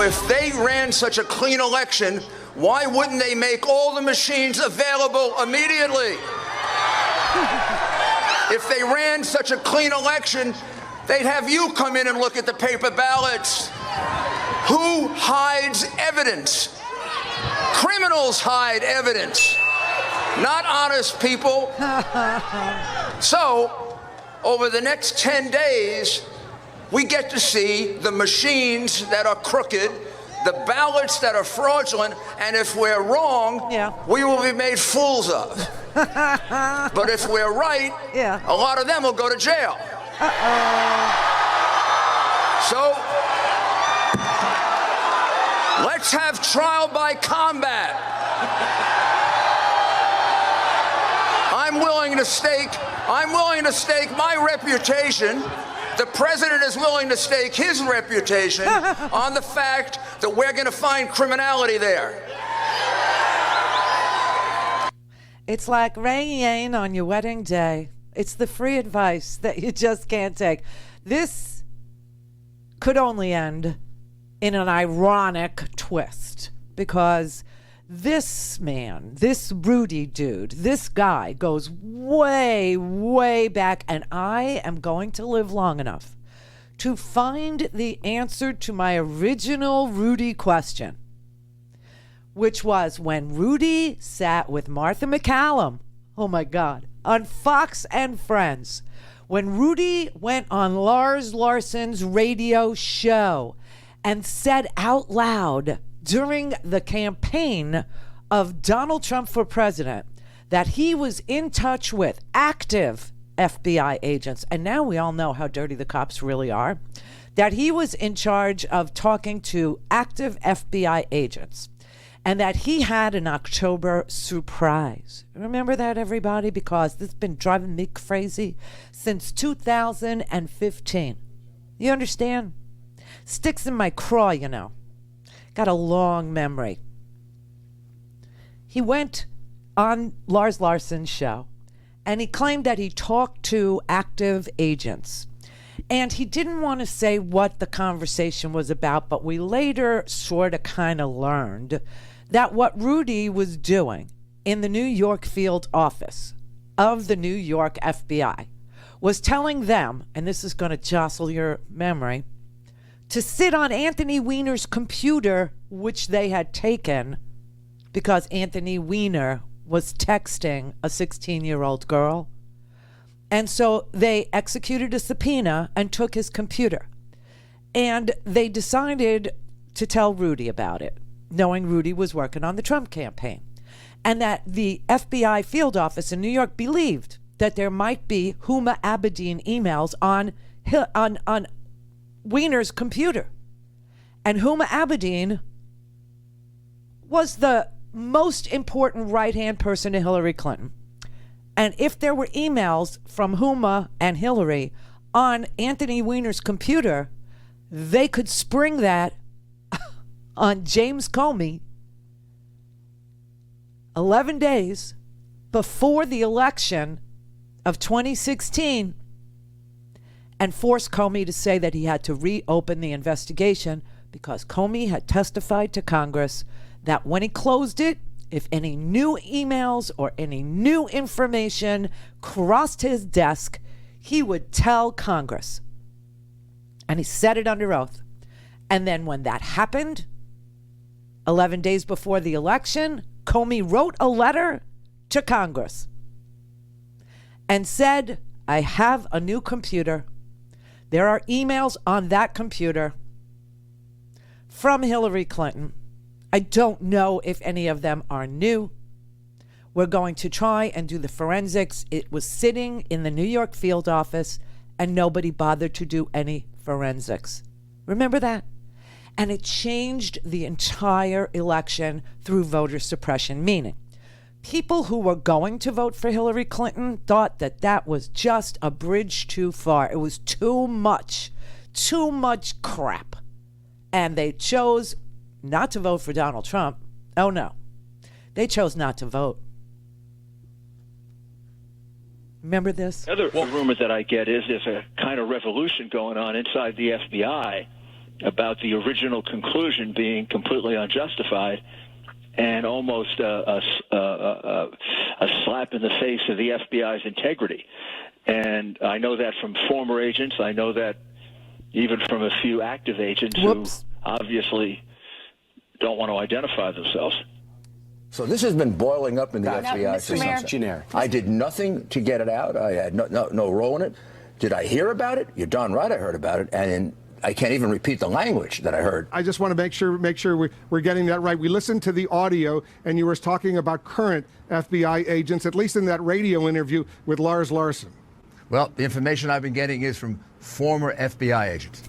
If they ran such a clean election, why wouldn't they make all the machines available immediately? If they ran such a clean election, they'd have you come in and look at the paper ballots. Who hides evidence? Criminals hide evidence, not honest people. So, over the next 10 days, we get to see the machines that are crooked, the ballots that are fraudulent, and if we're wrong, we will be made fools of. But if we're right, a lot of them will go to jail. So, let's have trial by combat. I'm willing to stake my reputation. The president is willing to stake his reputation on the fact that we're going to find criminality there. It's like rain on your wedding day. It's the free advice that you just can't take. This could only end in an ironic twist, because this man, this Rudy dude, this guy goes way, way back, and I am going to live long enough to find the answer to my original Rudy question, which was when Rudy sat with Martha McCallum, oh my God, on Fox and Friends, when Rudy went on Lars Larson's radio show and said out loud during the campaign of Donald Trump for president that he was in touch with active FBI agents, and now we all know how dirty the cops really are, that he was in charge of talking to active FBI agents, and that he had an October surprise. Remember that, everybody? Because this has been driving me crazy since 2015. You understand? Sticks in my craw, you know. Got a long memory. He went on Lars Larson's show, and he claimed that he talked to active agents. And he didn't want to say what the conversation was about, but we later sort of kind of learned that what Rudy was doing in the New York field office of the New York FBI was telling them, and this is going to jostle your memory, to sit on Anthony Weiner's computer, which they had taken because Anthony Weiner was texting a 16-year-old girl. And so they executed a subpoena and took his computer. And they decided to tell Rudy about it, knowing Rudy was working on the Trump campaign. And that the FBI field office in New York believed that there might be Huma Abedin emails on Weiner's computer. And Huma Abedin was the most important right-hand person to Hillary Clinton. And if there were emails from Huma and Hillary on Anthony Weiner's computer, they could spring that on James Comey 11 days before the election of 2016 and force Comey to say that he had to reopen the investigation because Comey had testified to Congress that when he closed it, if any new emails or any new information crossed his desk, he would tell Congress. And he said it under oath. And then when that happened, 11 days before the election, Comey wrote a letter to Congress and said, I have a new computer. There are emails on that computer from Hillary Clinton. I don't know if any of them are new. We're going to try and do the forensics. It was sitting in the New York field office and nobody bothered to do any forensics. Remember that? And it changed the entire election through voter suppression, meaning people who were going to vote for Hillary Clinton thought that that was just a bridge too far. It was too much crap. And they chose not to vote for Donald Trump. Oh, no. They chose not to vote. Remember this? Other rumors that I get is there's a kind of revolution going on inside the FBI about the original conclusion being completely unjustified and almost a slap in the face of the FBI's integrity. And I know that from former agents. I know that even from a few active agents who obviously don't want to identify themselves. So this has been boiling up in the FBI since generic. I did nothing to get it out. I had no role in it. Did I hear about it? You're darn right I heard about it. And I can't even repeat the language that I heard. I just want to make sure we're getting that right. We listened to the audio, and you were talking about current FBI agents, at least in that radio interview with Lars Larson. Well, the information I've been getting is from former FBI agents.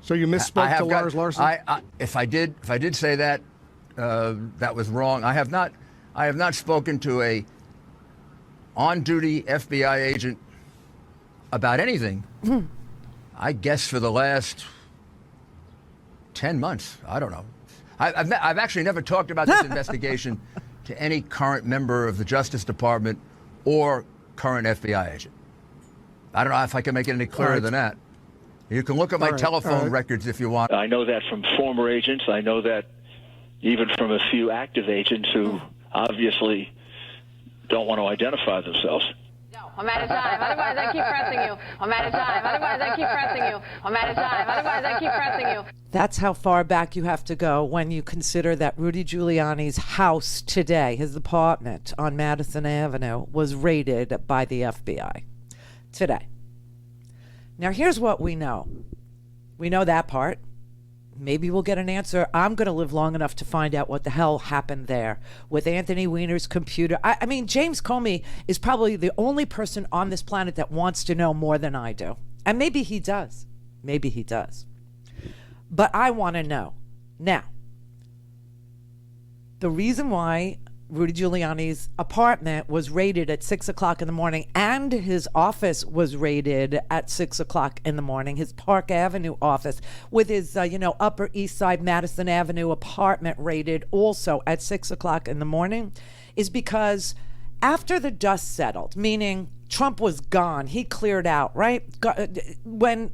So you misspoke to Lars Larson? If I did say that, that was wrong. I have not spoken to a on-duty FBI agent about anything. I guess for the last 10 months. I don't know. I've actually never talked about this investigation to any current member of the Justice Department or current FBI agent. I don't know if I can make it any clearer than that. You can look at my telephone records if you want. I know that from former agents. I know that even from a few active agents who obviously don't want to identify themselves. I'm out of time. Otherwise, I keep pressing you. I'm out of time. Otherwise, I keep pressing you. I'm out of time. Otherwise, I keep pressing you. That's how far back you have to go when you consider that Rudy Giuliani's house today, his apartment on Madison Avenue, was raided by the FBI today. Now, here's what we know. We know that part. Maybe we'll get an answer. I'm going to live long enough to find out what the hell happened there with Anthony Weiner's computer. I mean, James Comey is probably the only person on this planet that wants to know more than I do. And maybe he does. Maybe he does. But I want to know. Now, the reason why Rudy Giuliani's apartment was raided at 6 o'clock in the morning and his office was raided at 6 o'clock in the morning, his Park Avenue office with his, Upper East Side Madison Avenue apartment raided also at 6 o'clock in the morning, is because after the dust settled, meaning Trump was gone, he cleared out, right? When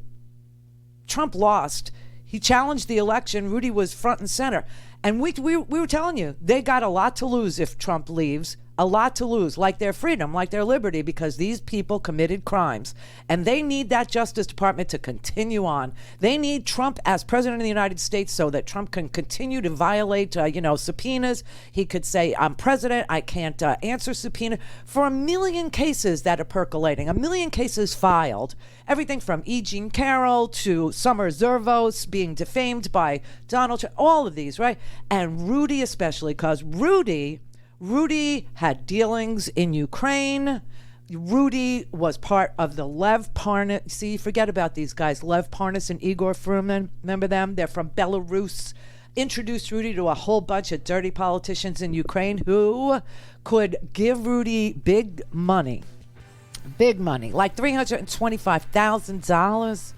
Trump lost, he challenged the election, Rudy was front and center. And we were telling you, they got a lot to lose if Trump leaves, a lot to lose, like their freedom, like their liberty, because these people committed crimes. And they need that Justice Department to continue on. They need Trump as president of the United States so that Trump can continue to violate, subpoenas. He could say, I'm president, I can't answer subpoena. For a million cases that are percolating, a million cases filed, everything from E. Jean Carroll to Summer Zervos being defamed by Donald Trump, all of these, right? And Rudy especially, because Rudy had dealings in Ukraine. Rudy was part of the Lev Parnas. See, forget about these guys, Lev Parnas and Igor Fruman. Remember them? They're from Belarus. Introduced Rudy to a whole bunch of dirty politicians in Ukraine who could give Rudy big money, like $325,000.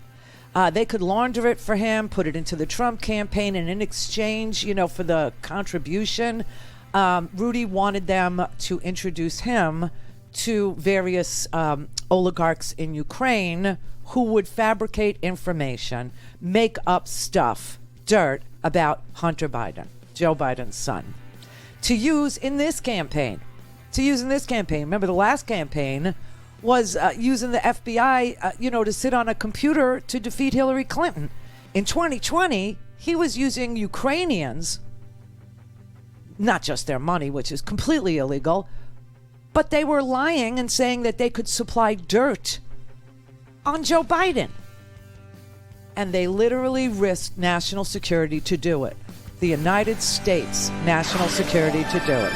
They could launder it for him, put it into the Trump campaign, and in exchange, for the contribution, Rudy wanted them to introduce him to various oligarchs in Ukraine who would fabricate information, make up stuff, dirt about Hunter Biden, Joe Biden's son, to use in this campaign. Remember, the last campaign was using the FBI, to sit on a computer to defeat Hillary Clinton. In 2020, he was using Ukrainians, not just their money, which is completely illegal, but they were lying and saying that they could supply dirt on Joe Biden. And they literally risked national security to do it. The United States national security to do it.